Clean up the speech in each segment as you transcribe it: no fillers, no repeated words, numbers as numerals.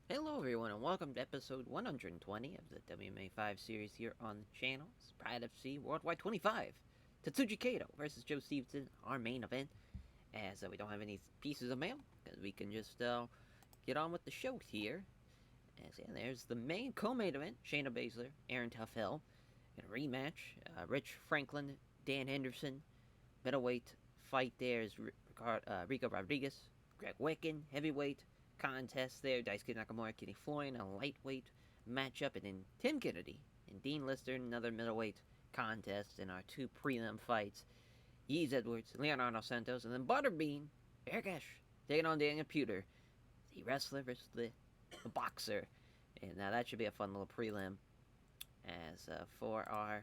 Hello everyone and welcome to episode 120 of the WMMA 5 series here on the channel. It's Pride FC Worldwide 25. Tetsuji Kato versus Joe Stevenson, our main event. As we don't have any pieces of mail, because we can just get on with the show here. As there's the main co-main event, Shayna Baszler, Aaron Tough Hill. In a rematch, Rich Franklin, Dan Henderson. Middleweight fight there is Rico Rodriguez, Greg Wiccan, heavyweight contest there, Daisuke Nakamura, Kenny Floyd, a lightweight matchup, and then Tim Kennedy and Dean Lister, another middleweight contest in our two prelim fights. Yeez Edwards, Leonardo Santos, and then Butterbean, Eric Esch, taking on Daniel Puder, the wrestler versus the boxer. And now that should be a fun little prelim. As for our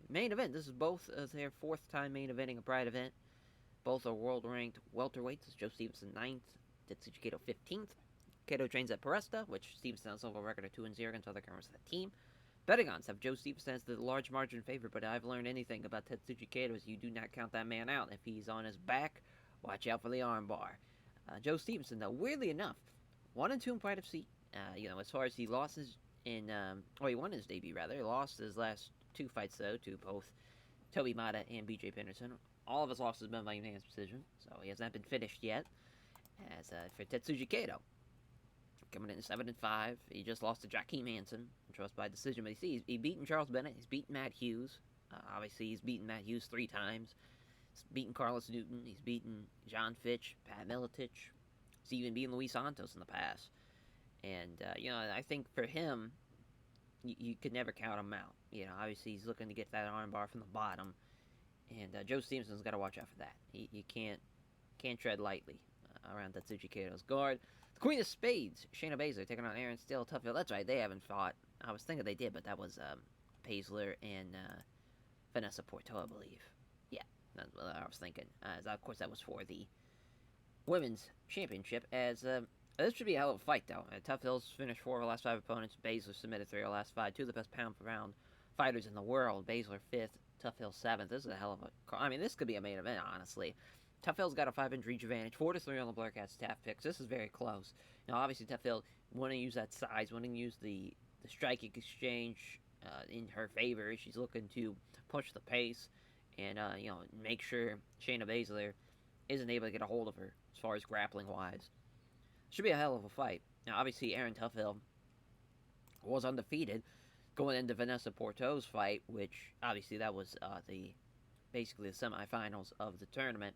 main event, this is both their fourth time main eventing a Pride event. Both are world ranked welterweights. Joe Stevenson 9th, Tetsuji Kato 15th. Kato trains at Paresta, which Stevenson has a record of 2-0 against other members of the team. Betting odds have Joe Stevenson as the large margin favorite, but I've learned anything about Tetsuji Kato is you do not count that man out. If he's on his back, watch out for the armbar. Joe Stevenson, though, weirdly enough, 1-2 in Pride FC. As far as he lost his he won his debut rather. He lost his last two fights though to both Toby Mata and BJ Penderson. All of his losses have been by unanimous decision, so he has not been finished yet. As for Tetsuji Kato, coming in at 7-5, he just lost to Joaquin Manson, which was by decision. But he's beaten Charles Bennett, he's beaten Matt Hughes. Obviously, he's beaten Matt Hughes 3 times. He's beaten Carlos Newton. He's beaten John Fitch, Pat Miletich. He's even beaten Luis Santos in the past. And I think for him, you could never count him out. Obviously he's looking to get that armbar from the bottom, and Joe Stevenson's got to watch out for that. You can't tread lightly around Tetsuji Kato's guard. The Queen of Spades, Shayna Baszler, taking on Aaron Steele Tuffield. That's right, they haven't fought. I was thinking they did, but that was Baszler and Vanessa Porto, I believe. Yeah, that's what I was thinking. Of course, that was for the women's championship. As this should be a hell of a fight, though. Tough Hill's finished 4 of the last 5 opponents. Baszler submitted 3 of the last 5. Two of the best pound-for-pound fighters in the world. Baszler 5th, Tough Hill 7th. This is a hell of a... I mean, this could be a main event, honestly. Tough Hill's got a 5-inch reach advantage. 4-3 on the Blair Cat staff picks. This is very close. Obviously, Tough Hill wanting to use that size, wanting to use the striking exchange in her favor. She's looking to push the pace and, make sure Shayna Baszler isn't able to get a hold of her as far as grappling-wise. Should be a hell of a fight. Now, obviously, Aaron Toughill was undefeated going into Vanessa Porto's fight, which obviously that was basically the semifinals of the tournament.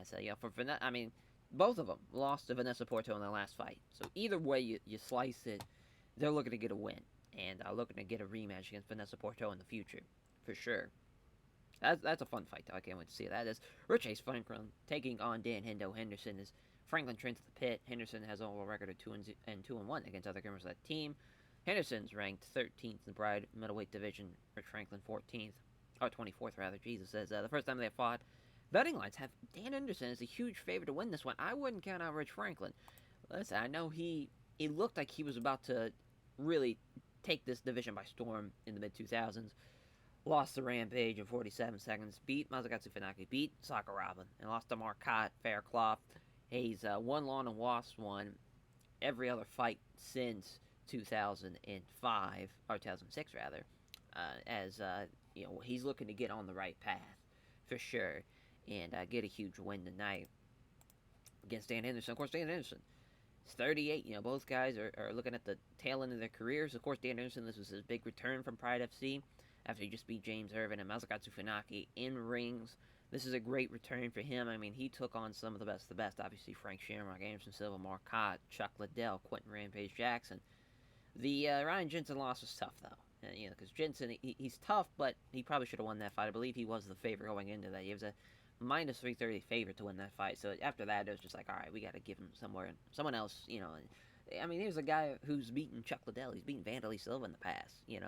So for Vanessa, I mean, both of them lost to Vanessa Porto in their last fight. So either way you slice it, they're looking to get a win and looking to get a rematch against Vanessa Porto in the future, for sure. That's a fun fight, though. I can't wait to see that. As Rich Ace Franklin taking on Dan Hendo Henderson as Franklin trains to the pit. Henderson has a record of 2-1 against other members of that team. Henderson's ranked 13th in the Pride middleweight division. Rich Franklin 14th, or 24th rather. Jesus says the first time they fought. Betting lines have Dan Henderson as a huge favorite to win this one. I wouldn't count out Rich Franklin. Listen, I know it looked like he was about to really take this division by storm in the mid 2000s. Lost to Rampage in 47 seconds. Beat Masakatsu Funaki. Beat Sakuraba. And lost to Marcotte, Faircloth. He's won, long, and lost one every other fight since 2005, or 2006 rather. He's looking to get on the right path for sure, and get a huge win tonight against Dan Henderson. Of course, Dan Henderson is 38. Both guys are looking at the tail end of their careers. Of course, Dan Henderson, this was his big return from Pride FC after he just beat James Irvin and Masakatsu Funaki in rings. This is a great return for him. I mean, he took on some of the best. Obviously, Frank Shamrock, Anderson Silva, Marcotte, Chuck Liddell, Quentin Rampage Jackson. The Ryan Jensen loss was tough, though. Because Jensen, he's tough, but he probably should have won that fight. I believe he was the favorite going into that. He was a minus 330 favorite to win that fight. So after that, it was just like, all right, we got to give him someone else, I mean, here's a guy who's beaten Chuck Liddell. He's beaten Vanderlei Silva in the past, and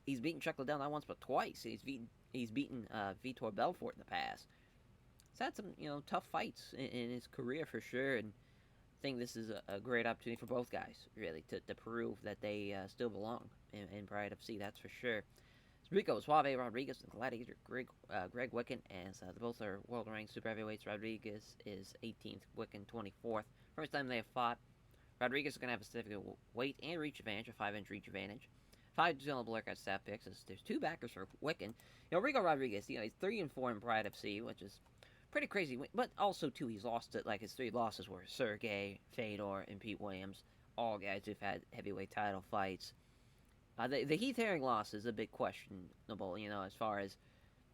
he's beaten Chuck Liddell not once but twice. He's beaten Vitor Belfort in the past. He's had some, tough fights in his career for sure, and I think this is a great opportunity for both guys, really, to prove that they still belong in Pride FC, that's for sure. Rico Suave Rodriguez and Gladiator Greg Wiccan, as both are world ranked super heavyweights. Rodriguez is 18th, Wiccan 24th. First time they have fought. Rodriguez is going to have a significant weight and reach advantage, a 5-inch reach advantage. 5 Dylan Blurk at staff picks. There's 2 backers for Wiccan. Rico Rodriguez, he's 3-4 in Pride FC, which is pretty crazy. But also, too, he's lost it. Like, his 3 losses were Sergey, Fedor, and Pete Williams. All guys who've had heavyweight title fights. The Heath Herring loss is a bit questionable, as far as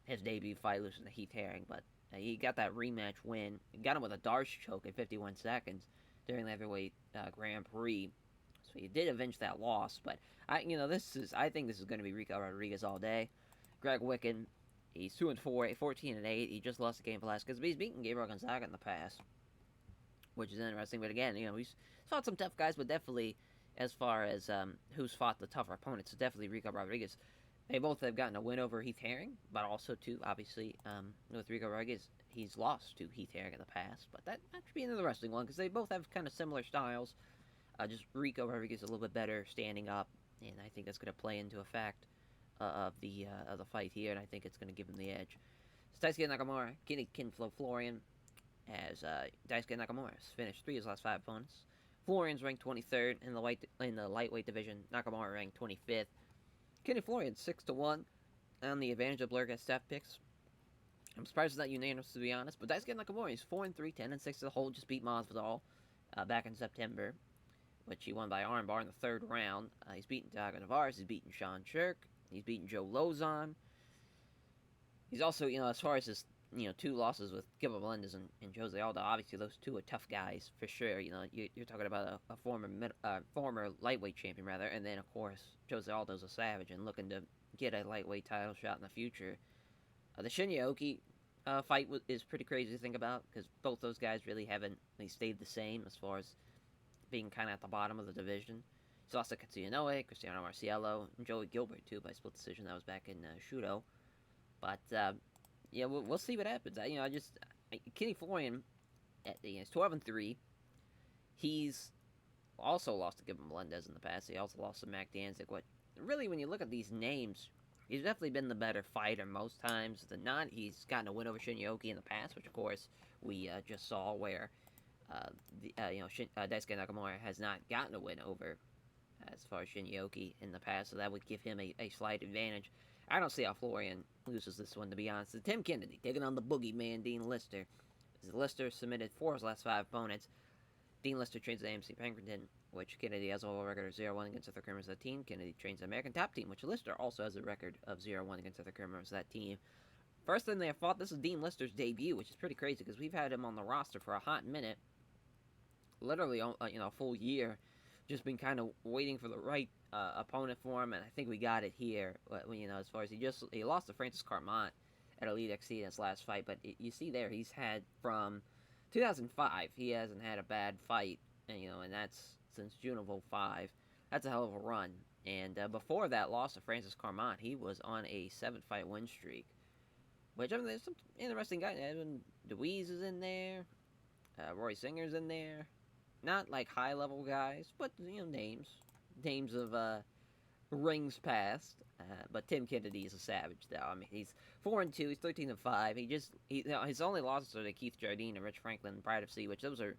his debut fight losing to Heath Herring. But he got that rematch win. He got him with a Darce choke in 51 seconds during the heavyweight Grand Prix. So he did avenge that loss. But I think this is going to be Rico Rodriguez all day. Greg Wiccan, he's 2-4, 14-8. He just lost to Cain Velasquez, but he's beaten Gabriel Gonzaga in the past, which is interesting. But again, he's fought some tough guys, but definitely, as far as who's fought the tougher opponents, it's definitely Rico Rodriguez. They both have gotten a win over Heath Herring, but also, too, obviously, with Rico Rodriguez, he's lost to Heath Herring in the past. But that should be an interesting one, because they both have kind of similar styles. Just Rico Rodriguez a little bit better standing up, and I think that's going to play into effect of the fight here, and I think it's going to give him the edge. So Daisuke Nakamura, Kinflo Florian, as Daisuke Nakamura has finished 3 of his last 5 opponents. Florian's ranked 23rd in the lightweight division. Nakamura ranked 25th. Kenny Florian 6-1 on the advantage of Blurk at staff picks. I'm surprised it's not unanimous, to be honest. But Daisuke Nakamura, he's 4-3, 10-6 as a whole. Just beat Masvidal back in September, which he won by armbar in the 3rd round. He's beaten Thiago Navarez. He's beaten Sean Shirk. He's beaten Joe Lozon. He's also, as far as his 2 losses with Gilbert Melendez and Jose Aldo, obviously those 2 are tough guys for sure. You're talking about a former lightweight champion, rather, and then, of course, Jose Aldo's a savage and looking to get a lightweight title shot in the future. The Shinya Aoki fight is pretty crazy to think about, because both those guys really haven't stayed the same as far as being kind of at the bottom of the division. He's lost to Katsuya Inoue, Cristiano Marciello, and Joey Gilbert, too, by split decision. That was back in Shudo. But, we'll see what happens. Kenny Florian, he's 12-3. He's also lost to Gilbert Melendez in the past. He also lost to Mac Danzig. Really, when you look at these names, he's definitely been the better fighter most times than not. He's gotten a win over Shinya Aoki in the past, which, of course, we just saw where Daisuke Nakamura has not gotten a win over as far as Shinya Aoki in the past, so that would give him a slight advantage. I don't see how Florian loses this one, to be honest. So Tim Kennedy taking on the boogeyman, Dean Lister. Lister submitted 4 of his last 5 opponents. Dean Lister trains at AMC Pinkerton, which Kennedy has a overall record of 0-1 against other members of that team. Kennedy trains the American Top Team, which Lister also has a record of 0-1 against other members of that team. First time they have fought, this is Dean Lister's debut, which is pretty crazy, because we've had him on the roster for a hot minute. Literally, a full year. Just been kind of waiting for the right opponent for him, and I think we got it here. As far as he lost to Francis Carmont at Elite XC in his last fight, but you see there, he's had from 2005, he hasn't had a bad fight, and that's since June of 2005. That's a hell of a run. And before that loss to Francis Carmont, he was on a 7-fight win streak, which, there's some interesting guys. Edwin DeWeese is in there, Roy Singer's in there. Not like high-level guys, but, names of rings past. But Tim Kennedy is a savage, though. He's 4-2, he's 13-5. His only losses are to Keith Jardine and Rich Franklin and Pride of Sea, which those are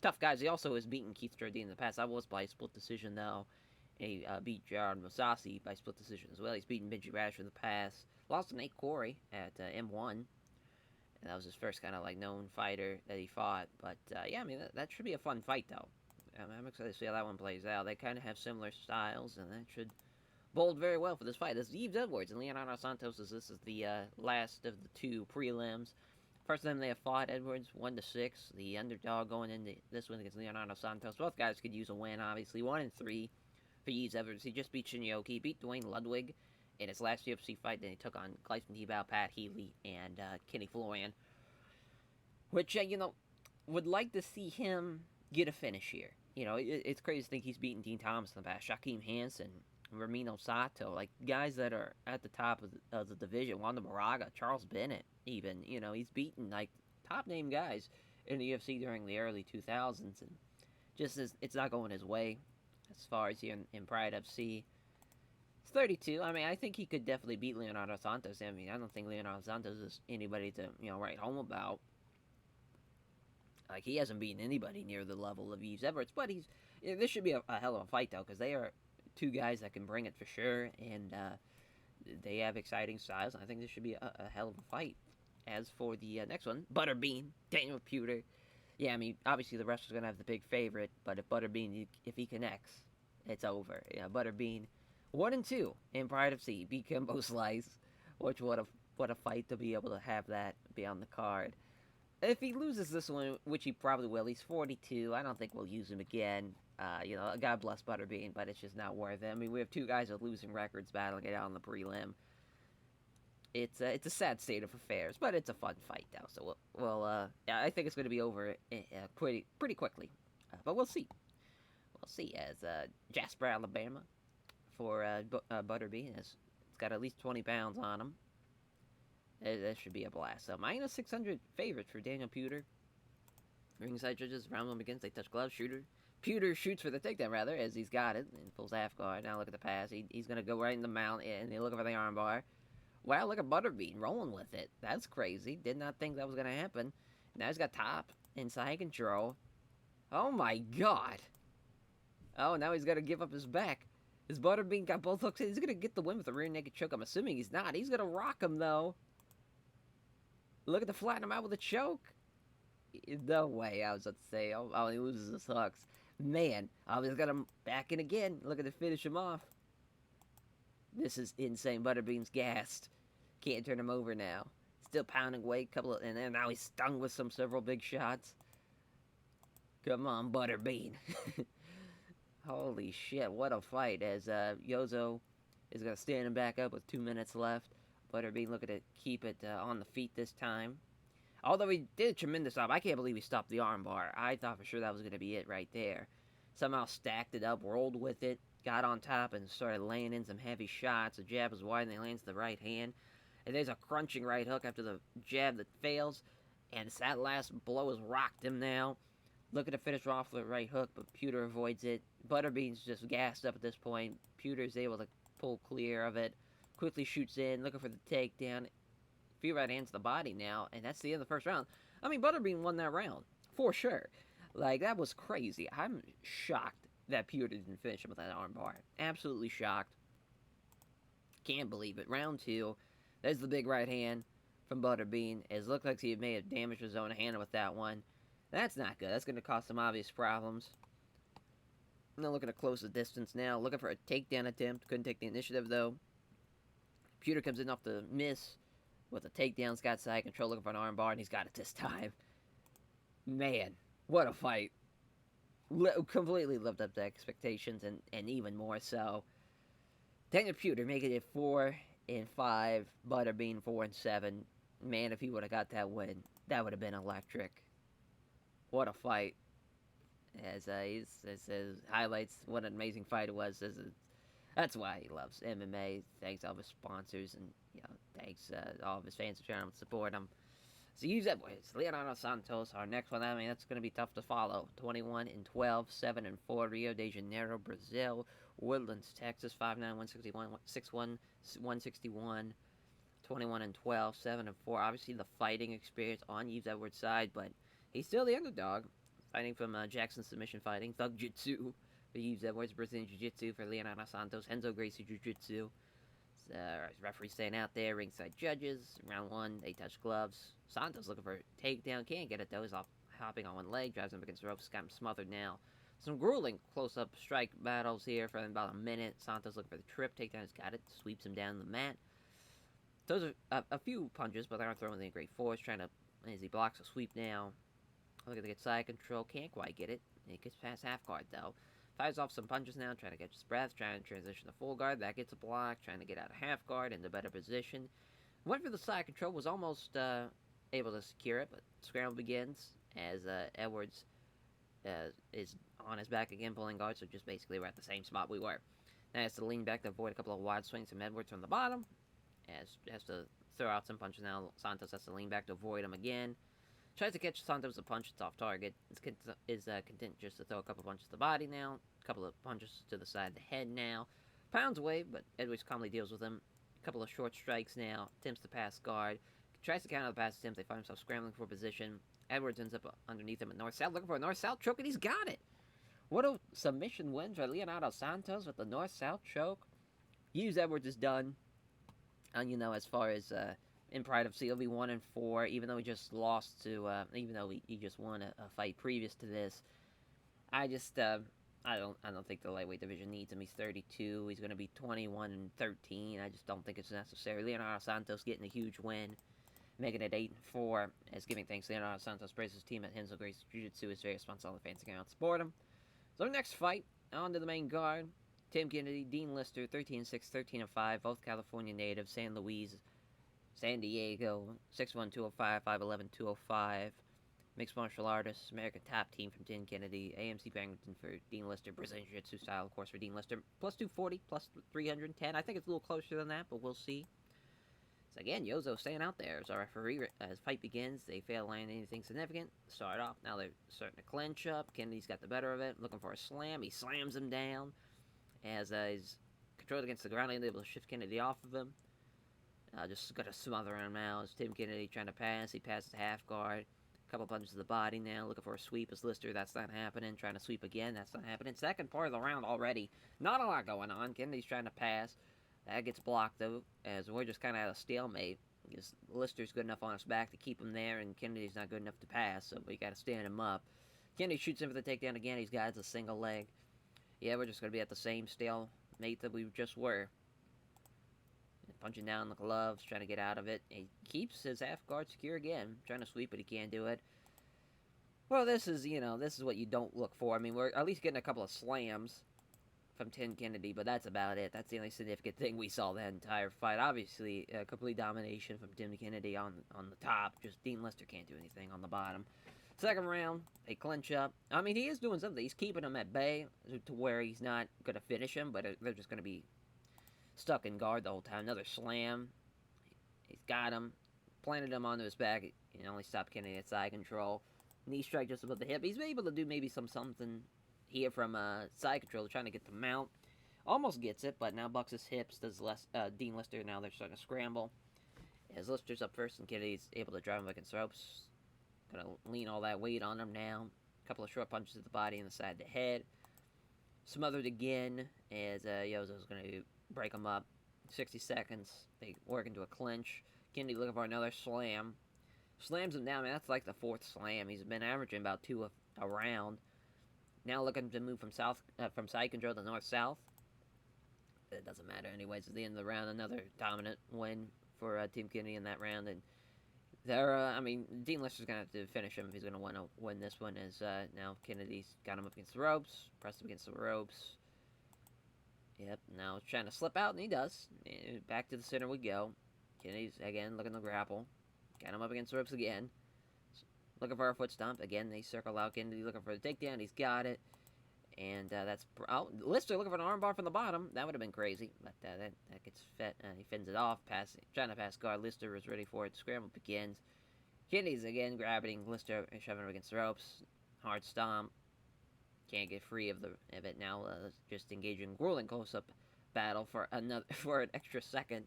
tough guys. He also has beaten Keith Jardine in the past. That was by split decision, though. And he beat Gerard Masasi by split decision as well. He's beaten Benji Rasher in the past. Lost to Nate Corey at M1. And that was his first kind of known fighter that he fought. But that should be a fun fight, though. I'm excited to see how that one plays out. They kind of have similar styles, and that should bode very well for this fight. This is Yves Edwards and Leonardo Santos. This is the last of the 2 prelims. First time they have fought, Edwards 1-6. The underdog going into this one against Leonardo Santos. Both guys could use a win, obviously. 1-3 for Yves Edwards. He just beat Shinya Aoki. He beat Dwayne Ludwig in his last UFC fight. Then he took on Gleison Tebow, Pat Healy, and Kenny Florian. Which, would like to see him get a finish here. It's crazy to think he's beaten Dean Thomas in the past. Shaquem Hansen, Ramino Sato, guys that are at the top of the division. Wanda Moraga, Charles Bennett, even. He's beaten, top-name guys in the UFC during the early 2000s. And just as it's not going his way as far as here in Pride FC. He's 32. I think he could definitely beat Leonardo Santos. I don't think Leonardo Santos is anybody to, write home about. He hasn't beaten anybody near the level of Yves Edwards, but he's Yeah, this should be a hell of a fight, though, because they are two guys that can bring it for sure, and they have exciting styles. I think this should be a hell of a fight. As for the next one, Butterbean, Daniel Puder. Yeah, I mean, obviously the wrestler's going to have the big favorite, but if Butterbean, if he connects, it's over. Yeah, Butterbean, 1-2 in Pride of Sea, beat Kimbo Slice, which what a fight to be able to have that be on the card. If he loses this one, which he probably will, he's 42. I don't think we'll use him again. God bless Butterbean, but it's just not worth it. I mean, we have two guys with losing records battling it out on the prelim. It's a sad state of affairs, but it's a fun fight though. So yeah, I think it's going to be over pretty quickly, but we'll see. We'll see. As Jasper, Alabama, for Butterbean, it's got at least 20 pounds on him. That should be a blast. So minus 600 favorite for Daniel Puder. Ringside judges, round one begins. They touch gloves. Puder shoots for the takedown rather, as he's got it and pulls half guard. Now look at the pass. He's going to go right in the mount, and they're looking for the armbar. Wow, look at Butterbean rolling with it. That's crazy. Did not think that was going to happen. Now he's got top inside control. Oh my god. Oh, now he's got to give up his back. His Butterbean got both hooks in. He's going to get the win with a rear naked choke. I'm assuming he's not. He's going to rock him, though. Look at the flatten him out with a choke. No way, I was about to say. Oh, he loses his hooks. Man, he's got him back in again. Look at the finish him off. This is insane. Butterbean's gassed. Can't turn him over now. Still pounding away. And then now he's stung with several big shots. Come on, Butterbean. Holy shit, what a fight. As Yozo is going to stand him back up with 2 minutes left. Butterbean looking to keep it on the feet this time. Although he did a tremendous job. I can't believe he stopped the armbar. I thought for sure that was going to be it right there. Somehow stacked it up, rolled with it, got on top, and started laying in some heavy shots. The jab was wide, and he lands the right hand. And there's a crunching right hook after the jab that fails. And that last blow has rocked him now. Looking to finish off the right hook, but Puder avoids it. Butterbean's just gassed up at this point. Puder's able to pull clear of it. Quickly shoots in, looking for the takedown. Few right hands to the body now, and that's the end of the first round. I mean, Butterbean won that round, for sure. Like, that was crazy. I'm shocked that Puder didn't finish him with that armbar. Absolutely shocked. Can't believe it. Round two. There's the big right hand from Butterbean. It looked like he may have damaged his own hand with that one. That's not good. That's going to cause some obvious problems. I'm not looking to close the distance now. Looking for a takedown attempt. Couldn't take the initiative, though. Puder comes in off the miss with a takedown. He's got side control, looking for an armbar, and he's got it this time. Man, what a fight. Completely lived up to expectations, and even more so. Daniel Puder making it 4-5. Butterbean 4-7. Man, if he would have got that win, that would have been electric. What a fight. As he highlights what an amazing fight it was. That's why he loves MMA. Thanks all of his sponsors, and thanks all of his fans for trying to support him. So use that voice. Leonardo Santos, our next one. I mean, that's going to be tough to follow. 21-12, 7-4. Rio de Janeiro, Brazil. Woodlands, Texas. 5'9", 161, 6'1", 161. 21-12, 7-4. Obviously, the fighting experience on Yves Edwards' side, but he's still the underdog. Fighting from Jackson Submission Fighting, Thug Jitsu for Yves Edwards, Brazilian Jiu-Jitsu for Leonardo Santos, Renzo Gracie Jiu-Jitsu. Referee staying out there, ringside judges. Round one, they touch gloves. Santos looking for a takedown, can't get it though. He's hopping on one leg, drives him against the ropes, got him smothered now. Some grueling close-up strike battles here for about a minute. Santos looking for the trip, takedown, he's got it, sweeps him down the mat. Those are a few punches, but they aren't throwing any great force. As he blocks a sweep now. Looking to get side control, can't quite get it. He gets past half guard though. Fires off some punches now, trying to catch his breath, trying to transition to full guard. That gets a block, trying to get out of half guard into better position. Went for the side control, was almost able to secure it, but scramble begins as Edwards is on his back again, pulling guard, so just basically we're at the same spot we were. Now he has to lean back to avoid a couple of wide swings from Edwards from the bottom. Has to throw out some punches now. Santos has to lean back to avoid him again. Tries to catch Santos a punch, it's off target. Is content just to throw a couple punches to the body now. A couple of punches to the side of the head now. Pounds away, but Edwards calmly deals with him. A couple of short strikes now. Attempts to pass guard. Tries to counter the pass attempt. They find himself scrambling for position. Edwards ends up underneath him at north-south. Looking for a north-south choke, and he's got it. What a submission win for Leonardo Santos with the North-South choke. Hughes Edwards is done. And, as far as in Pride of Sea, he'll be 1-4, even though he just lost to, even though he just won a fight previous to this. I just, I don't think the lightweight division needs him. He's 32. He's going to be 21-13. I just don't think it's necessary. Leonardo Santos getting a huge win, making it 8-4. As giving thanks, Leonardo Santos praises his team at Hensel Gracie Jiu-Jitsu is very responsible. The fans can out support him. So next fight, on to the main guard. Tim Kennedy, Dean Lister, 13-6, 13-5, both California natives, San Luis, San Diego, 6'1", 205, 5'11", 205. Mixed martial artists, American top team from Tim Kennedy, AMC Barrington for Dean Lister, Brazilian Jiu-Jitsu style, of course, for Dean Lister, plus 240, plus 310. I think it's a little closer than that, but we'll see. So again, Yozo staying out there as our referee. As fight begins, they fail to land anything significant. Start off, now they're starting to clinch up. Kennedy's got the better of it, looking for a slam. He slams him down. As he's controlled against the ground, he's able to shift Kennedy off of him. Just got to smother him now. As Tim Kennedy trying to pass, he passes half guard. A couple punches to the body now, looking for a sweep as Lister. That's not happening. Trying to sweep again. That's not happening. Second part of the round already. Not a lot going on. Kennedy's trying to pass. That gets blocked, though, as we're just kind of at a stalemate. Because Lister's good enough on his back to keep him there, and Kennedy's not good enough to pass, so we got to stand him up. Kennedy shoots him for the takedown again. He's got a single leg. Yeah, we're just going to be at the same stalemate that we just were. Punching down the gloves, trying to get out of it. He keeps his half guard secure again. Trying to sweep, but he can't do it. Well, this is what you don't look for. I mean, we're at least getting a couple of slams from Tim Kennedy, but that's about it. That's the only significant thing we saw that entire fight. Obviously, complete domination from Tim Kennedy on the top. Just Dean Lister can't do anything on the bottom. Second round, they clinch up. I mean, he is doing something. He's keeping him at bay to where he's not going to finish him, but they're just going to be stuck in guard the whole time. Another slam. He's got him. Planted him onto his back. He only stopped Kennedy at side control. Knee strike just above the hip. He's able to do maybe something here from side control, trying to get the mount. Almost gets it, but now bucks his hips. Does Dean Lister. Now they're starting to scramble. As Lister's up first, and Kennedy's able to drive him against the ropes. Gonna lean all that weight on him now. A couple of short punches to the body and the side of the head. Smothered again as Yozo's going to break him up. 60 seconds. They work into a clinch. Kennedy looking for another slam. Slams him down. Man, that's like the fourth slam. He's been averaging about 2 a round. Now looking to move from side control to north-south. It doesn't matter anyways. At the end of the round, another dominant win for Tim Kennedy in that round. And Dean Lister's going to have to finish him if he's going to want to win this one. As now Kennedy's got him up against the ropes. Pressed him against the ropes. Yep, now he's trying to slip out, and he does. Back to the center we go. Kennedy's, again, looking to grapple. Got him up against the ropes again. Looking for a foot stomp. Again, they circle out. Kennedy looking for the takedown. He's got it. And that's... Lister looking for an armbar from the bottom. That would have been crazy. But that gets fed. He fends it off. Trying to pass guard. Lister is ready for it. Scramble begins. Kennedy's again grabbing Lister and shoving him against the ropes. Hard stomp. Can't get free of it now. Just engaging grueling close-up battle for an extra second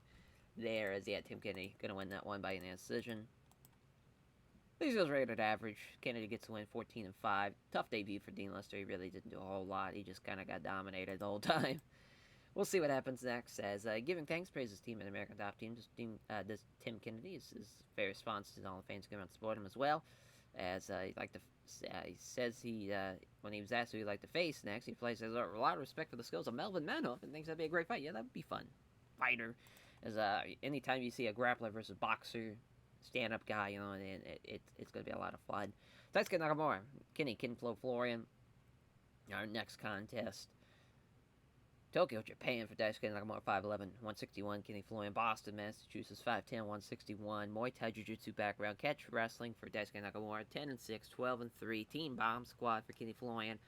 there. As Tim Kennedy gonna win that one by an decision. These goes rated average. Kennedy gets to win 14-5. Tough debut for Dean Lister. He really didn't do a whole lot. He just kind of got dominated the whole time. We'll see what happens next. As giving thanks, praises team and American top team. This Tim Kennedy is very responsive to all the fans coming out to support him as well. As he says when he was asked who he'd like to face next, he places a lot of respect for the skills of Melvin Manhoff and thinks that'd be a great fight. Yeah, that'd be fun. Fighter. As anytime you see a grappler versus boxer, stand-up guy, and it's going to be a lot of fun. Daisuke Nakamura, Kenny Kinflow Florian, our next contest. Tokyo, Japan for Daisuke Nakamura, 5'11", 161. Kenny Florian, Boston, Massachusetts, 5'10", 161. Muay Thai Jiu-Jitsu background. Catch Wrestling for Daisuke Nakamura, 10-6, 12-3. Team Bomb Squad for Kenny Florian.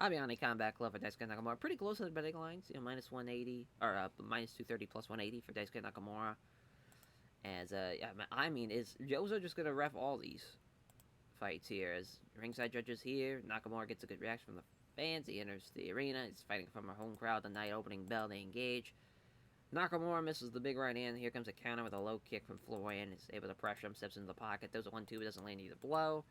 Abiani Combat Club for Daisuke Nakamura. Pretty close to the betting lines. Minus 180, or minus 230 plus 180 for Daisuke Nakamura. As, is Jozo just going to ref all these fights here? As ringside judges here, Nakamura gets a good reaction from the fans. He enters the arena. He's fighting from a home crowd. The night opening bell, they engage. Nakamura misses the big right hand. Here comes a counter with a low kick from Florian. He's able to pressure him, steps into the pocket. Throws a 1-2, doesn't land either blow.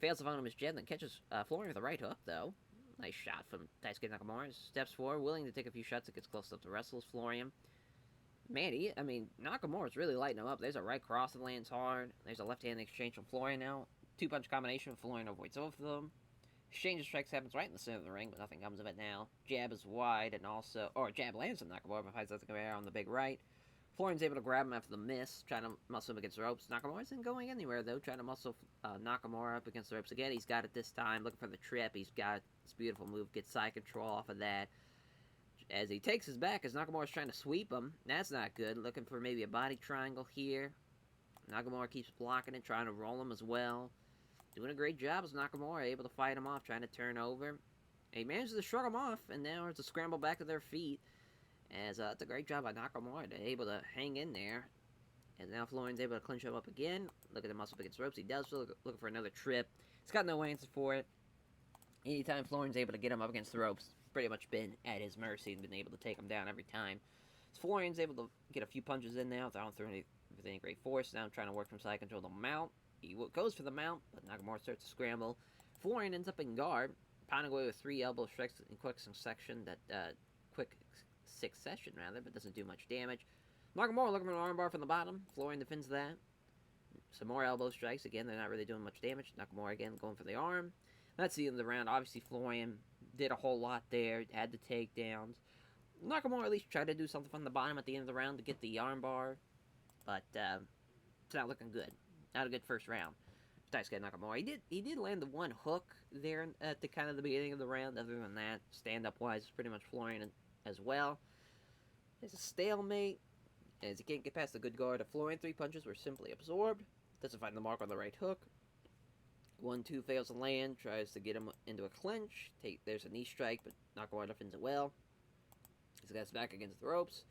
Fails to find him his jab, then catches Florian with a right hook, though. Nice shot from Daisuke Nakamura. Steps forward, willing to take a few shots. It gets close up to wrestlers, Florian. Man, Nakamura's really lighting him up. There's a right cross that lands hard. There's a left-hand exchange from Florian now. Two-punch combination. Florian avoids both of them. Exchange of strikes happens right in the center of the ring, but nothing comes of it now. Jab is wide, and also... Or jab lands on Nakamura, but finds nothing on the big right. Florian's able to grab him after the miss, trying to muscle him against the ropes. Nakamura isn't going anywhere, though, trying to muscle Nakamura up against the ropes again. He's got it this time, looking for the trip. He's got this beautiful move, gets side control off of that. As he takes his back, as Nakamura's trying to sweep him. That's not good. Looking for maybe a body triangle here. Nakamura keeps blocking it, trying to roll him as well. Doing a great job as Nakamura, able to fight him off, trying to turn over. He manages to shrug him off, and now it's a scramble back to their feet. As it's a great job by Nakamura, able to hang in there. And now Florian's able to clinch him up again. Look at the muscle up against the ropes. He does looking for another trip. He's got no answer for it. Anytime Florian's able to get him up against the ropes, pretty much been at his mercy and been able to take him down every time. So Florian's able to get a few punches in now without throwing with any great force. Now trying to work from side control to mount. He goes for the mount, but Nakamura starts to scramble. Florian ends up in guard, pounding away with 3 elbow strikes in quick succession, but doesn't do much damage. Nakamura looking for an armbar from the bottom. Florian defends that. Some more elbow strikes. Again, they're not really doing much damage. Nakamura again going for the arm. That's the end of the round. Obviously, Florian did a whole lot there. Had the takedowns. Nakamura at least tried to do something from the bottom at the end of the round to get the armbar. But it's not looking good. Not a good first round. Daisuke Nakamura. He did land the one hook there at the kind of the beginning of the round. Other than that, stand-up wise, it's pretty much Florian as well. There's a stalemate. As he can't get past the good guard of Florian, 3 punches were simply absorbed. Doesn't find the mark on the right hook. 1-2 fails to land. Tries to get him into a clinch. There's a knee strike, but Nakamura defends it well. He's got his back against the ropes.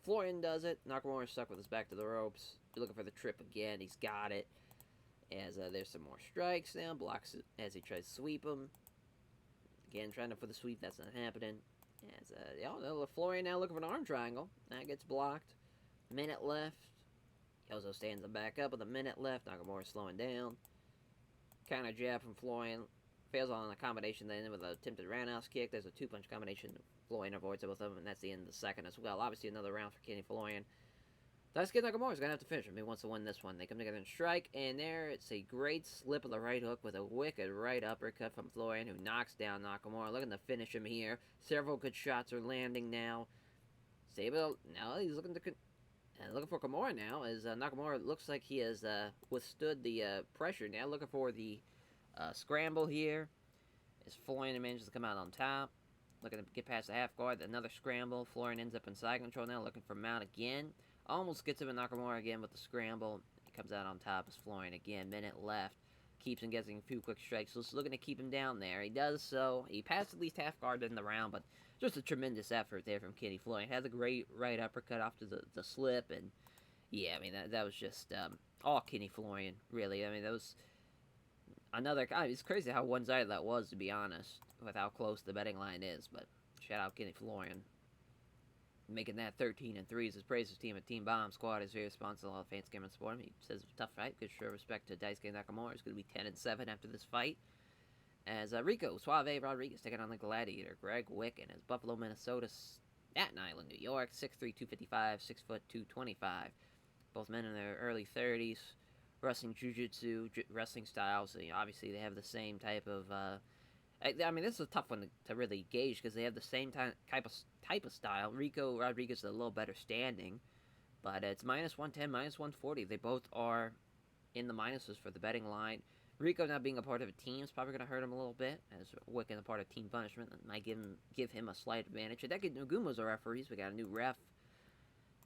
Florian does it. Nakamura stuck with his back to the ropes. You're looking for the trip again. He's got it. As there's some more strikes now. Blocks it as he tries to sweep him. Again, trying to for the sweep. That's not happening. As Florian now looking for an arm triangle. That gets blocked. Minute left. Yozo stands him back up with a minute left. Nakamura slowing down. Counter jab from Florian. Fails on a combination then with an attempted roundhouse kick. There's a 2-punch combination. Florian avoids it with them, and that's the end of the second as well. Obviously, another round for Kenny Florian. Daisuke Nakamura's going to have to finish him. He wants to win this one. They come together and strike, and there it's a great slip of the right hook with a wicked right uppercut from Florian, who knocks down Nakamura. Looking to finish him here. Several good shots are landing now. Stable. Now he's looking for Kimura now, as Nakamura looks like he has withstood the pressure now. Looking for the scramble here. As Florian manages to come out on top. Looking to get past the half guard. Another scramble. Florian ends up in side control now. Looking for mount again. Almost gets him in Nakamura again with the scramble. He comes out on top as Florian again. Minute left. Keeps him getting a few quick strikes. So it's looking to keep him down there. He does so. He passed at least half guard in the round, but just a tremendous effort there from Kenny Florian. Has a great right uppercut off to the slip. And yeah, I mean, that was just all Kenny Florian, really. I mean, that was another... it's crazy how one-sided that was, to be honest, with how close the betting line is. But shout out Kenny Florian. Making that 13-3 as praise his team at Team Bomb Squad is very responsible. All the fans came and support him. He says it's a tough fight. Good show of respect to Daisuke Nakamura. It's going to be 10-7 after this fight. As Rico Suave Rodriguez taking on the Gladiator Greg Wicken as Buffalo, Minnesota, Staten Island, New York, 6'3", 255, 6'2", 225. Both men in their early 30s, wrestling jiu-jitsu, wrestling styles. So, obviously, they have the same type of... I mean, this is a tough one to really gauge because they have the same type of style. Rico Rodriguez is a little better standing, but it's -110, -140. They both are in the minuses for the betting line. Rico not being a part of a team is probably going to hurt him a little bit, as Wicken a part of Team Punishment. That might give him a slight advantage. Hideki Nagumo's our referees. We got a new ref.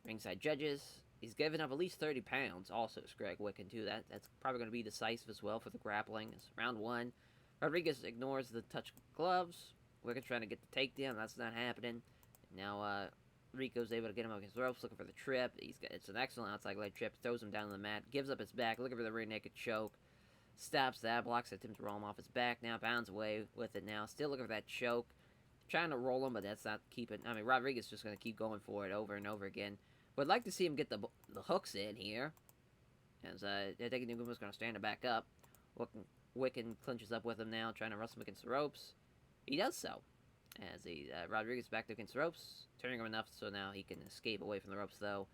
Ringside judges. He's given up at least 30 pounds. Also, it's Greg Wicken, too. That's probably going to be decisive as well for the grappling. It's round 1. Rodriguez ignores the touch gloves. Wicken's trying to get the takedown. That's not happening. Now, Rico's able to get him against the ropes, looking for the trip. It's an excellent outside leg trip. Throws him down on the mat. Gives up his back. Looking for the rear naked choke. Stops that. Blocks the attempt to roll him off his back. Now bounds away with it now. Still looking for that choke. Trying to roll him, but that's not keeping... I mean, Rodriguez is just going to keep going for it over and over again. Would like to see him get the hooks in here. As Hideki Nagumo's going to stand him back up. Wicken clinches up with him now, trying to wrestle him against the ropes. He does so. As Rodriguez back against the ropes, turning him enough so now he can escape away from the ropes, though.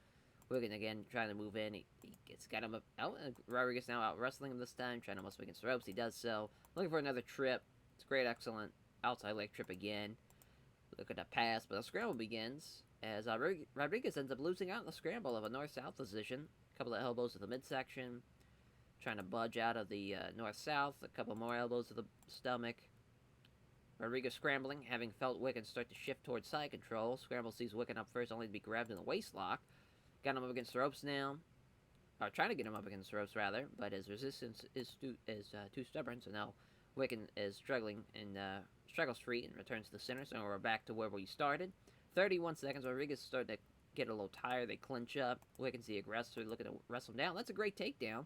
Wigan again trying to move in. He gets got him out. Rodriguez now out wrestling him this time, trying to muscle against the ropes. He does so. Looking for another trip. It's great, excellent outside leg trip again. Look at the pass, but the scramble begins as Rodriguez ends up losing out in the scramble of a north-south position. A couple of elbows to the midsection, trying to budge out of the north-south. A couple more elbows to the stomach. Rodriguez scrambling, having felt Wigan start to shift towards side control. Scramble sees Wigan up first, only to be grabbed in the waist lock. Got him up against the ropes now. Or trying to get him up against the ropes, rather. But his resistance is too stubborn, so now Wigan is struggling and struggles free and returns to the center. So we're back to where we started. 31 seconds. Rodriguez started to get a little tired. They clinch up. Wigan's the aggressor looking to wrestle him down. That's a great takedown.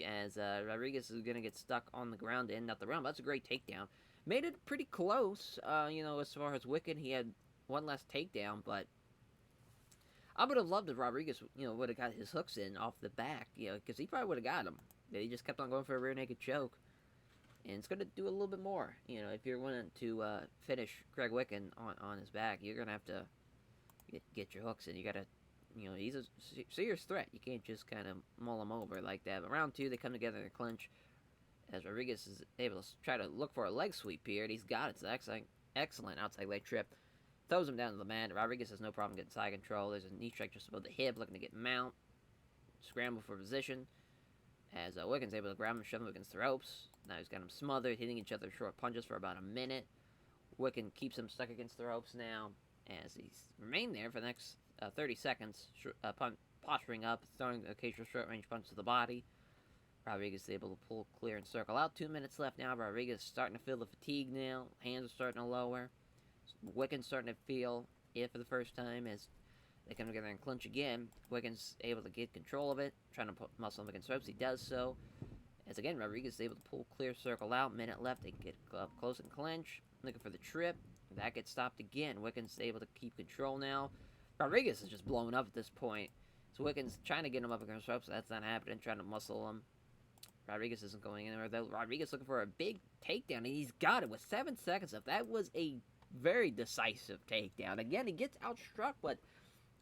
As Rodriguez is going to get stuck on the ground to end up the round. That's a great takedown. Made it pretty close, as far as Wigan. He had one last takedown, but I would have loved if Rodriguez, would have got his hooks in off the back, because he probably would have got him. He just kept on going for a rear naked choke. And it's going to do a little bit more. If you're wanting to finish Craig Wigan on his back, you're going to have to get your hooks in. You got to, he's a serious threat. You can't just kind of mull him over like that. But round two, they come together in a clinch. As Rodriguez is able to try to look for a leg sweep here, and he's got it. It's an excellent outside leg trip. Throws him down to the mat. Rodriguez has no problem getting side control. There's a knee strike just above the hip, looking to get mount. Scramble for position. As Wigan's able to grab him and shove him against the ropes. Now he's got him smothered, hitting each other short punches for about a minute. Wigan keeps him stuck against the ropes now, as he's remained there for the next 30 seconds, posturing up, throwing occasional short-range punches to the body. Rodriguez is able to pull clear and circle out. 2 minutes left now. Rodriguez is starting to feel the fatigue now. Hands are starting to lower. Wigan's starting to feel it for the first time as they come together and clinch again. Wigan's able to get control of it, trying to put muscle him against ropes. He does so. As again, Rodriguez is able to pull clear, circle out. Minute left. They get up close and clinch. Looking for the trip. That gets stopped again. Wigan's able to keep control now. Rodriguez is just blowing up at this point. So Wigan's trying to get him up against ropes. That's not happening. Trying to muscle him. Rodriguez isn't going anywhere, though. Rodriguez looking for a big takedown, and he's got it with 7 seconds left. That was a very decisive takedown. Again, he gets outstruck, but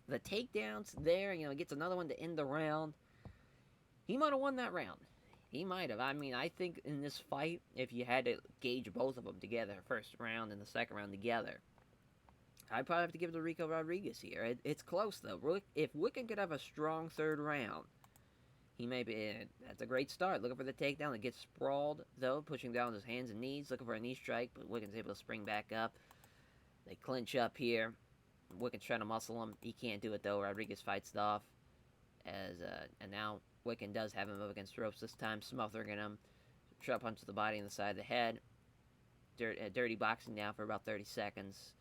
the takedown's there. He gets another one to end the round. He might have won that round. He might have. I mean, I think in this fight, if you had to gauge both of them together, first round and the second round together, I'd probably have to give it to Rico Rodriguez here. It's close, though. If Wigan could have a strong third round, he may be. That's a great start. Looking for the takedown. It gets sprawled, though, pushing down his hands and knees, looking for a knee strike, but Wigan's able to spring back up. They clinch up here. Wigan's trying to muscle him. He can't do it, though. Rodriguez fights it off. And now Wigan does have him up against the ropes this time, smothering him. Sharp punch to the body and the side of the head. Dirty boxing now for about 30 seconds.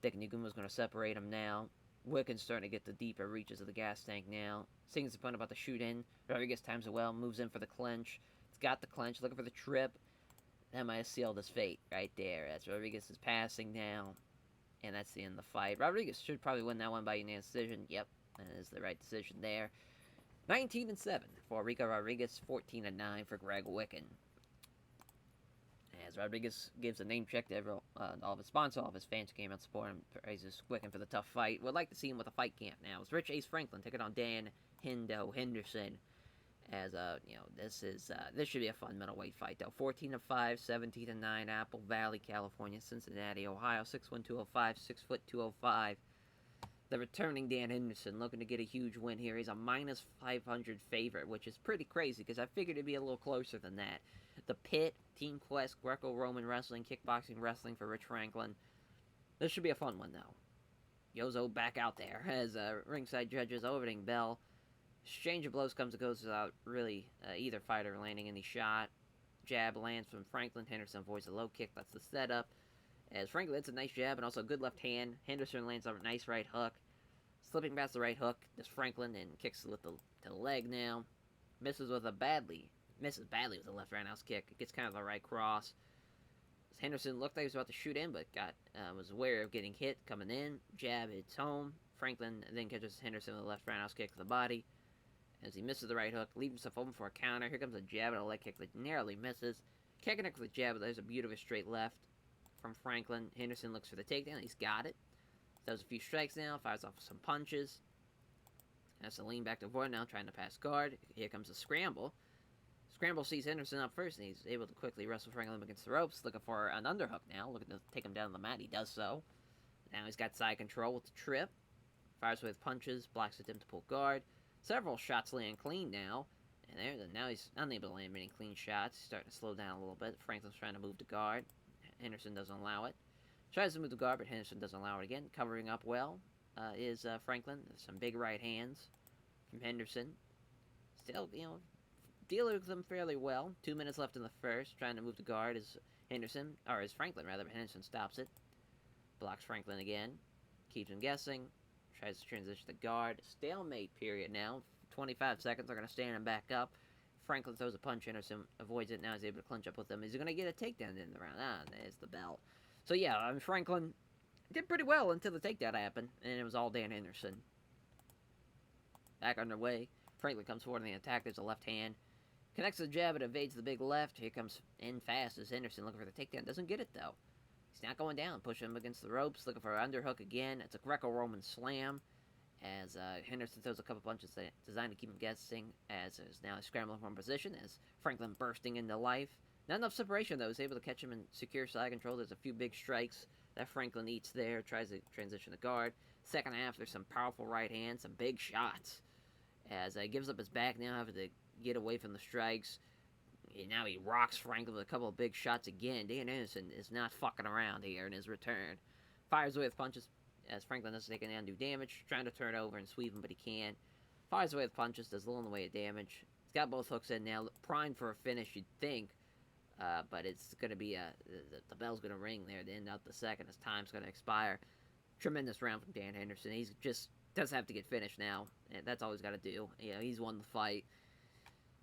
Dick Nuguma's going to separate him now. Wigan's starting to get the deeper reaches of the gas tank now. Seeing his opponent about to shoot in. Rodriguez times it well, moves in for the clinch. It's got the clinch, looking for the trip. That might have sealed his fate right there. As Rodriguez is passing now. And that's the end of the fight. Rodriguez should probably win that one by unanimous decision. Yep, that is the right decision there. 19-7 for Rico Rodriguez, 14-9 for Greg Wigan. As Rodriguez gives a name check to all of his sponsors, all of his fans who came out to support him, praises Wigan for the tough fight. Would like to see him with a fight camp now. It's Rich Ace Franklin taking on Dan Henderson. As this should be a fun middleweight fight though. 14-5, 17-9, Apple Valley, California, Cincinnati, Ohio, 6'1", 205, 6'2", 205. The returning Dan Henderson looking to get a huge win here. He's a minus 500 favorite, which is pretty crazy because I figured it'd be a little closer than that. The Pit, Team Quest, Greco-Roman Wrestling, Kickboxing Wrestling for Rich Franklin. This should be a fun one, though. Yozo back out there as ringside judges opening bell. Exchange of blows comes and goes without really either fighter landing any shot. Jab lands from Franklin. Henderson avoids a low kick. That's the setup. As Franklin hits a nice jab and also a good left hand. Henderson lands on a nice right hook. Slipping past the right hook, does Franklin and kicks with the leg now. Misses badly with a left roundhouse kick. It gets kind of the right cross. Henderson looked like he was about to shoot in, but was aware of getting hit coming in. Jab hits home. Franklin then catches Henderson with a left roundhouse kick to the body. As he misses the right hook, leaves himself open for a counter. Here comes a jab and a leg kick that narrowly misses. Kicking it with a jab, but there's a beautiful straight left from Franklin. Henderson looks for the takedown. He's got it. Does a few strikes now. Fires off some punches. Has to lean back to avoid now, trying to pass guard. Here comes a scramble. Scramble sees Henderson up first, and he's able to quickly wrestle Franklin against the ropes. Looking for an underhook now. Looking to take him down to the mat. He does so. Now he's got side control with the trip. Fires with punches. Blocks attempt to pull guard. Several shots land clean now. And now he's unable to land many clean shots. He's starting to slow down a little bit. Franklin's trying to move to guard. Henderson doesn't allow it. Tries to move to guard, but Henderson doesn't allow it again. Covering up well is Franklin. There's some big right hands from Henderson. Still, dealing with them fairly well. 2 minutes left in the first. Trying to move to guard is Franklin rather, but Henderson stops it. Blocks Franklin again. Keeps him guessing. Tries to transition to guard. Stalemate period now. 25 seconds. They're going to stand him back up. Franklin throws a punch. Henderson avoids it. Now he's able to clinch up with him. Is he going to get a takedown in the round? There's the bell. So yeah, Franklin did pretty well until the takedown happened, and it was all Dan Henderson. Back underway. Franklin comes forward in the attack. There's a left hand. Connects the jab and evades the big left. Here comes in fast as Henderson looking for the takedown. Doesn't get it, though. He's not going down. Pushing him against the ropes. Looking for an underhook again. It's a Greco-Roman slam. As Henderson throws a couple punches designed to keep him guessing. As is now scrambling from position. As Franklin bursting into life. Not enough separation, though. He's able to catch him and secure side control. There's a few big strikes that Franklin eats there. Tries to transition to guard. Second half, there's some powerful right hands. Some big shots. As he gives up his back now, having to get away from the strikes. And now he rocks Franklin with a couple of big shots again. Dan Henderson is not fucking around here in his return. Fires away with punches as Franklin doesn't take any undue damage. Trying to turn over and sweep him, but he can't. Fires away with punches. Does little in the way of damage. He's got both hooks in now. Primed for a finish, you'd think. But it's going to be the bell's going to ring there to end out the second as time's going to expire. Tremendous round from Dan Henderson. He's just doesn't have to get finished now. That's all he's got to do. He's won the fight.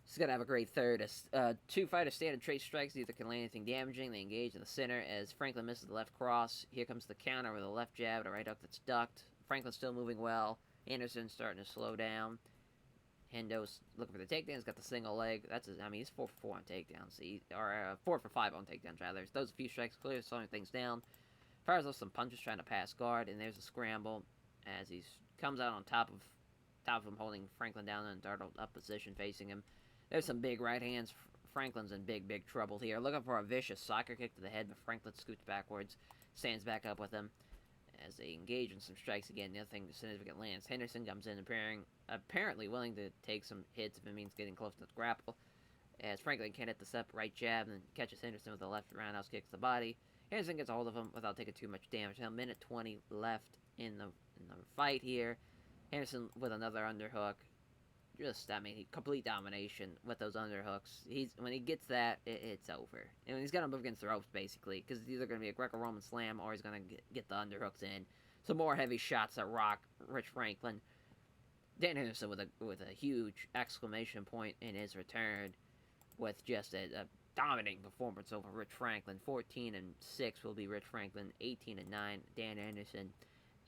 He's got to have a great third. Two fighters stand and trade strikes. Neither can land anything damaging. They engage in the center as Franklin misses the left cross. Here comes the counter with a left jab and a right hook that's ducked. Franklin's still moving well. Anderson's starting to slow down. Hendo's looking for the takedown. He's got the single leg. He's 4 for 4 on takedowns. 4 for 5 on takedowns, rather. Those a few strikes, clearly slowing things down. Fires off some punches trying to pass guard, and there's a scramble as he comes out on top of him, holding Franklin down in a dartled up position, facing him. There's some big right hands. Franklin's in big, big trouble here. Looking for a vicious soccer kick to the head, but Franklin scoots backwards, stands back up with him as they engage in some strikes again. Nothing significant lands. Henderson comes in, apparently willing to take some hits if it means getting close to the grapple. As Franklin can't hit the step right jab and catches Henderson with a left roundhouse kick to the body. Henderson gets a hold of him without taking too much damage. Now, minute 20 left in the fight here. Henderson with another underhook. Complete domination with those underhooks. When he gets that, it's over. And he's got to move against the ropes, basically, because it's either going to be a Greco-Roman slam or he's going to get the underhooks in. Some more heavy shots that rock Rich Franklin. Dan Henderson with a huge exclamation point in his return with just a dominating performance over Rich Franklin. 14-6 will be Rich Franklin. 18-9 Dan Henderson.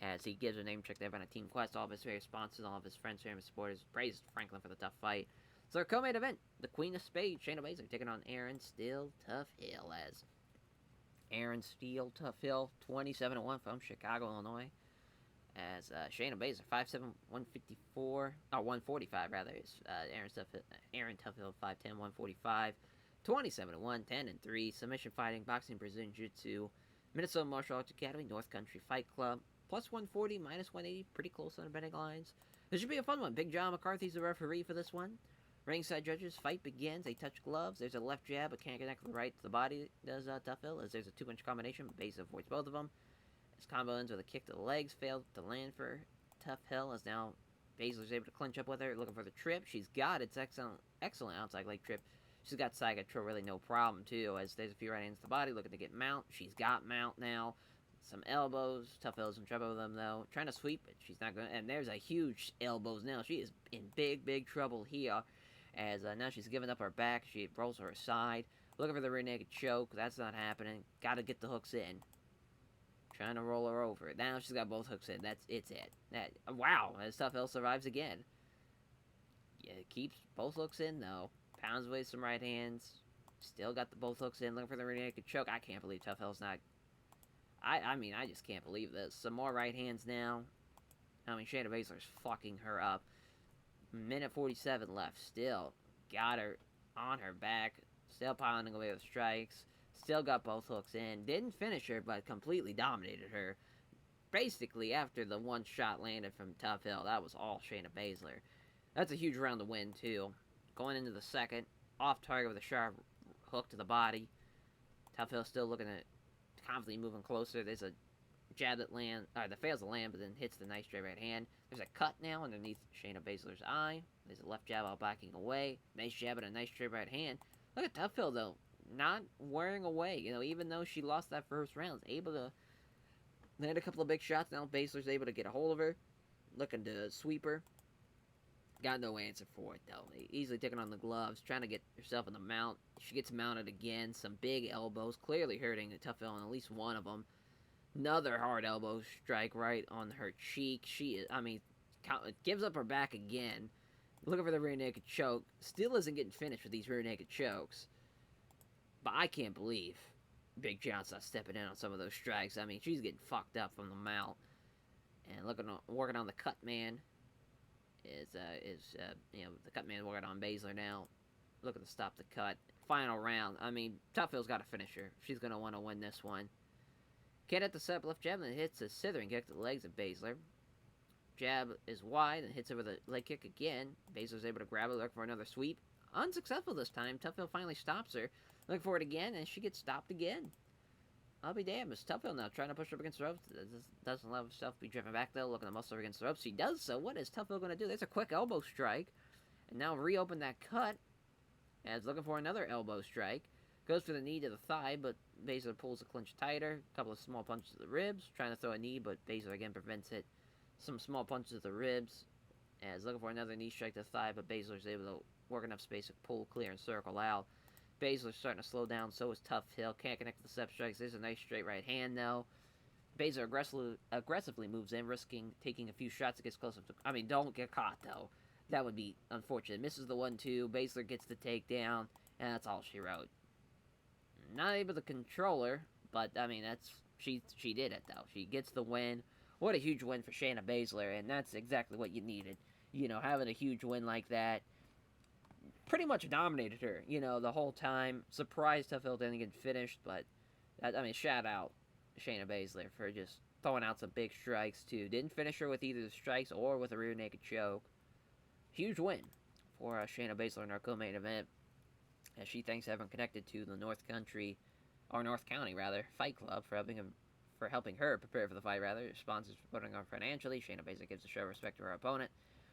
As he gives a name check there on a team quest, all of his various sponsors, all of his friends, family, supporters praised Franklin for the tough fight. So our co-main event, the Queen of Spades, Shayna Baszler, taking on Aaron Steel Tough Hill. As Aaron Steel Tough Hill, 27-1 from Chicago, Illinois. As Shayna Baszler, 5'7", 145 rather. Is Aaron Tough Hill, 5'10", 145. 27-1, 10-3. Submission fighting, boxing, Brazilian Jiu-Jitsu, Minnesota Martial Arts Academy, North Country Fight Club. Plus 140, minus 180, pretty close on the betting lines. This should be a fun one. Big John McCarthy's the referee for this one. Ringside judges, fight begins. They touch gloves. There's a left jab, but can't connect with the right to the body, does Tough Hill, as there's a 2-punch combination. Baszler avoids both of them. This combo ends with a kick to the legs, failed to land for Tough Hill, as now Baszler's able to clinch up with her, looking for the trip. She's got it. It's excellent outside leg trip. She's got side control, really no problem, too, as there's a few right hands to the body, looking to get mount. She's got mount now. Some elbows. Tough Hill's in trouble with them, though. Trying to sweep it. She's not going to. And there's a huge elbows now. She is in big, big trouble here. As now she's giving up her back. She rolls her side. Looking for the rear naked choke. That's not happening. Got to get the hooks in. Trying to roll her over. Now she's got both hooks in. It's it. Wow. As Tough Hill survives again. Yeah, keeps both hooks in, though. Pounds away some right hands. Still got both hooks in. Looking for the rear naked choke. I can't believe Tough Hill's not I mean, I just can't believe this. Some more right hands now. I mean, Shayna Baszler's fucking her up. Minute 47 left. Still got her on her back. Still piling away with strikes. Still got both hooks in. Didn't finish her, but completely dominated her. Basically, after the one shot landed from Tough Hill, that was all Shayna Baszler. That's a huge round to win, too. Going into the second, off target with a sharp hook to the body. Tough Hill still looking at confidently moving closer. There's a jab that fails to land, but then hits the nice straight right hand. There's a cut now underneath Shayna Baszler's eye. There's a left jab out backing away. Nice jab and a nice straight right hand. Look at Tough Hill, though, not wearing away. You know, even though she lost that first round, able to land a couple of big shots. Now Baszler's able to get a hold of her, looking to sweep her. Got no answer for it, though. Easily taking on the gloves, trying to get herself in the mount. She gets mounted again. Some big elbows, clearly hurting the Tough Hill on at least one of them. Another hard elbow strike right on her cheek. Gives up her back again. Looking for the rear naked choke. Still isn't getting finished with these rear naked chokes. But I can't believe Big John's not stepping in on some of those strikes. I mean, she's getting fucked up from the mount. And working on the cut man. The cut man working on Baszler now. Looking to stop the cut. Final round. I mean, Tough Hill's got to finish her. She's going to want to win this one. Kid at the set left jab and then hits a slithering kick to the legs of Baszler. Jab is wide and hits her with a leg kick again. Baszler's able to grab her, look for another sweep. Unsuccessful this time. Tough Hill finally stops her. Looking for it again, and she gets stopped again. I'll be damned. It's Tough Hill now trying to push her up against the ropes. Doesn't allow herself to be driven back, though. Looking to muscle her against the ropes. She does so. What is Tough Hill going to do? There's a quick elbow strike. And now reopen that cut. As looking for another elbow strike. Goes for the knee to the thigh, but Baszler pulls the clinch tighter. A couple of small punches to the ribs. Trying to throw a knee, but Baszler again prevents it. Some small punches to the ribs. As looking for another knee strike to the thigh, but Baszler's able to work enough space to pull, clear, and circle out. Baszler's starting to slow down, so is Tough Hill. Can't connect the step strikes. There's a nice straight right hand, though. Baszler aggressively moves in, risking taking a few shots to get closer to... don't get caught, though. That would be unfortunate. Misses the 1-2. Baszler gets the takedown, and that's all she wrote. Not able to control her, but, she did it, though. She gets the win. What a huge win for Shayna Baszler, and that's exactly what you needed. You know, having a huge win like that. Pretty much dominated her, the whole time. Surprised Tough Hill didn't get finished, but, shout out Shayna Baszler for just throwing out some big strikes, too. Didn't finish her with either the strikes or with a rear naked choke. Huge win for Shayna Baszler in our co-main event, as she thanks everyone connected to the North County Fight Club for helping her prepare for the fight, Sponsors for putting on financially. Shayna Baszler gives a show of respect to her opponent.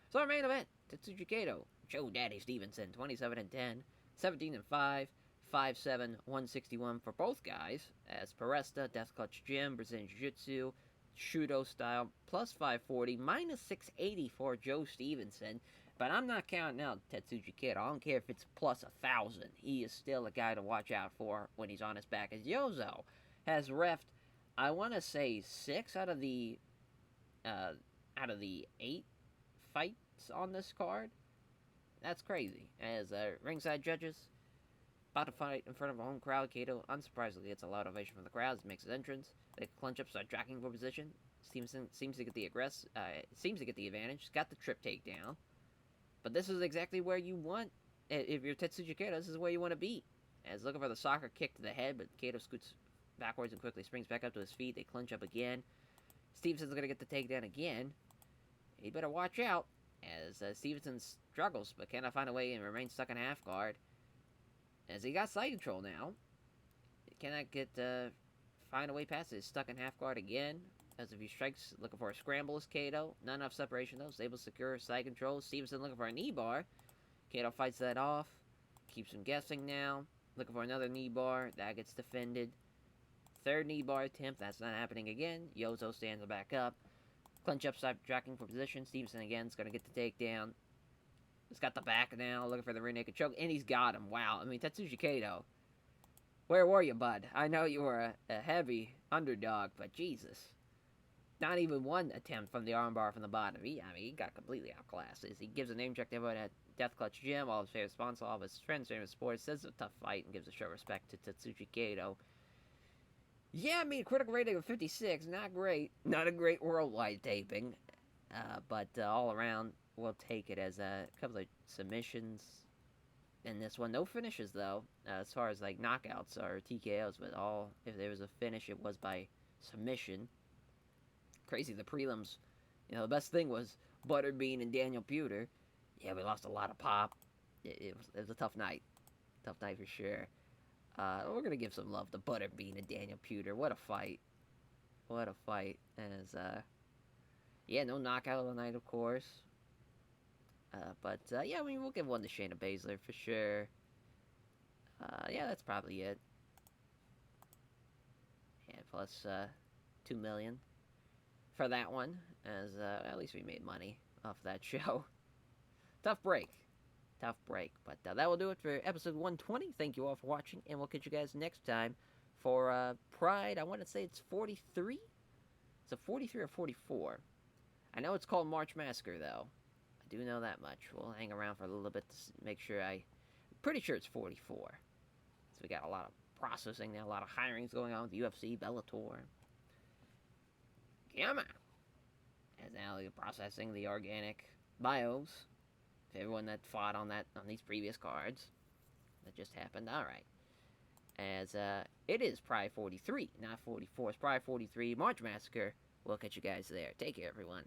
So our main event, Tetsuji Kato, Joe Daddy Stevenson, 27-10, 17-5, 5'7", 161 for both guys, as Paresta, Death Clutch Gym, Brazilian Jiu-Jitsu, Shudo style, plus 540, minus 680 for Joe Stevenson. But I'm not counting out Tetsuji Kato. I don't care if it's plus 1,000. He is still a guy to watch out for when he's on his back. As Yozo has reffed, I want to say 6 out of the 8 fights on this card. That's crazy. As ringside judges, about to fight in front of a home crowd, Kato unsurprisingly gets a loud ovation from the crowd as he makes his entrance. They clinch up, start jacking for position. Stevenson seems to get the advantage. Got the trip takedown. But this is exactly where you want. If you're Tetsuji Kato, this is where you want to be. As looking for the soccer kick to the head, but Kato scoots backwards and quickly springs back up to his feet. They clinch up again. Stevenson's going to get the takedown again. He better watch out, as Stevenson struggles, but cannot find a way and remains stuck in half guard. As he got side control now. He cannot find a way past it. He's stuck in half guard again. As if he strikes, looking for a scramble is Kato. Not enough separation though. Is able to secure side control. Stevenson looking for a knee bar. Kato fights that off. Keeps him guessing now. Looking for another knee bar. That gets defended. Third knee bar attempt. That's not happening again. Yozo stands back up. Clinch up, stop tracking for position. Stevenson again is going to get the takedown. He's got the back now. Looking for the rear naked choke. And he's got him. Wow. Tetsuji Kato. Where were you, bud? I know you were a heavy underdog, but Jesus. Not even one attempt from the armbar from the bottom. He got completely outclassed. He gives a name check to everyone at Death Clutch Gym, all of his favorite sponsors, all of his friends, favorite sports, says it's a tough fight, and gives a show of respect to Tetsuji Kato. Yeah, I mean, critical rating of 56, not great. Not a great worldwide taping. But all around, we'll take it as a couple of submissions in this one. No finishes, though, as far as like knockouts or TKOs, but all, if there was a finish, it was by submission. Crazy, the prelims, the best thing was Butterbean and Daniel Puder. Yeah, we lost a lot of pop. It was a tough night. Tough night for sure. We're gonna give some love to Butterbean and Daniel Puder. What a fight! What a fight! As yeah, no knockout of the night, of course. But yeah, I mean, we'll give one to Shayna Baszler for sure. Yeah, that's probably it. Yeah, plus 2 million for that one, as at least we made money off that show. Tough break. Tough break. But that will do it for episode 120. Thank you all for watching, and we'll catch you guys next time for Pride. I want to say it's 43? It's a 43 or 44. I know it's called March Massacre, though. I do know that much. We'll hang around for a little bit to make sure I'm pretty sure it's 44. So we got a lot of processing now, a lot of hirings going on with the UFC, Bellator. Come on. As now they're processing the organic bios. Everyone that fought on these previous cards. That just happened. Alright. As it is Pride 43, not 44. It's Pride 43, March Massacre. We'll catch you guys there. Take care, everyone.